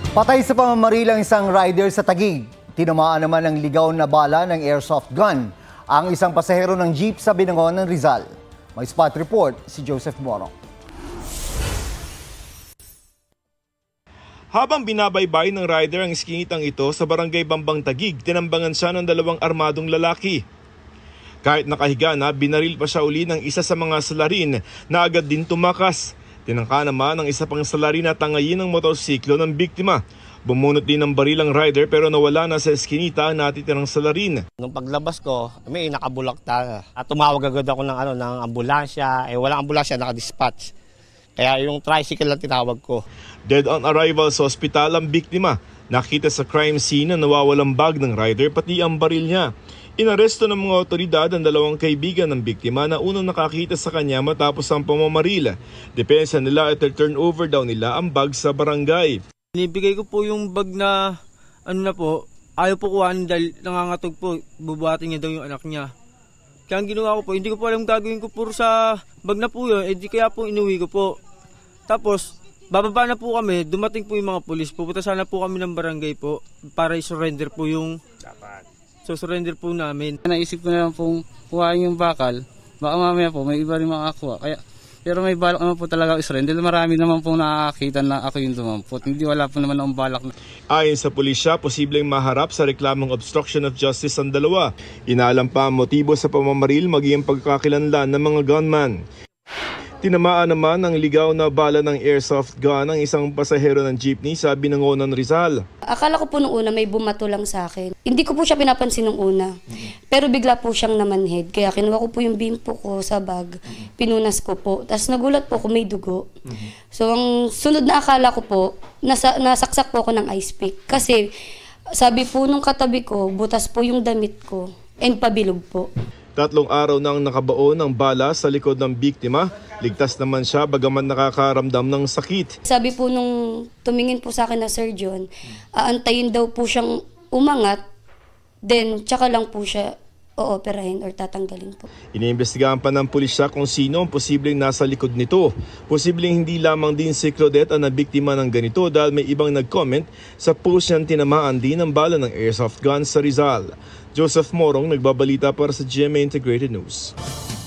Patay sa pamamarilang isang rider sa Taguig. Tinamaan naman ng ligaw na bala ng airsoft gun ang isang pasahero ng jeep sa Binangonan, Rizal. May spot report si Joseph Morong. Habang binabaybay ng rider ang iskinitang ito sa barangay Bambang Taguig, tinambangan siya ng dalawang armadong lalaki. Kahit nakahiga na, binaril pa siya uli ng isa sa mga salarin na agad din tumakas. Tinangka naman ng isa pang salarin na tangayin ng motorsiklo ng biktima. Bumunot din ng baril ang rider pero nawala na sa eskinita ang natitirang salarin. Nung paglabas ko, may nakabulakta. At tumawag agad ako ng ambulansya. Walang ambulansya, nakadispatch. Kaya yung tricycle lang tinawag ko. Dead on arrival sa ospital ang biktima. Nakita sa crime scene na nawawalang bag ng rider pati ang baril niya. Inaresto ng mga otoridad ang dalawang kaibigan ng biktima na unang nakakita sa kanya matapos ang pamamaril. Depensa nila at turnover daw nila ang bag sa barangay. Nibigay ko po yung bag na ayaw po kuhanin dahil nangangatog po, bubuhatin niya daw yung anak niya. Kaya ang ginawa ko po, hindi ko po alam gagawin ko puro sa bag na po yun, kaya po inuwi ko po. Tapos, bababa na po kami, dumating po yung mga pulis, pupunta sana po kami ng barangay po para i-surrender po yung surrender po namin. Naisip ko na lang pong kuhain yung bakal, baka mamaya po may iba rin makakuha. Pero may balak naman po talaga i-surrender. Marami naman pong nakakita na ako yung dumampot. Hindi wala po naman akong balak. Ayon sa pulisya, posibleng maharap sa reklamong obstruction of justice ang dalawa. Inaalam pa ang motibo sa pamamaril maging pagkakakilanlan ng mga gunman. Tinamaan naman ng ligaw na bala ng airsoft gun ang isang pasahero ng jeepney sa Binangonan, Rizal. Akala ko po nung una may bumato lang sa akin. Hindi ko po siya pinapansin nung una. Pero bigla po siyang namanhid. Kaya kinuha ko po yung bimpo ko sa bag. Pinunas ko po. Tapos nagulat po ko may dugo. So ang sunod na akala ko po, nasaksak po ako ng ice pick. Kasi sabi po nung katabi ko, butas po yung damit ko. And pabilog po. 3 araw nang nakabaon ng bala sa likod ng biktima. Ligtas naman siya bagaman nakakaramdam ng sakit. Sabi po nung tumingin po sa akin na surgeon, aantayin daw po siyang umangat, then tsaka lang po siya ooperahin or tatanggalin po. Iniimbestigahan pa ng pulisya kung sino ang posibleng nasa likod nito. Posibleng hindi lamang din si Claudette ang nabiktima ng ganito dahil may ibang nag-comment sa post niyang tinamaan din ng bala ng airsoft gun sa Rizal. Joseph Morong, nagbabalita para sa GMA Integrated News.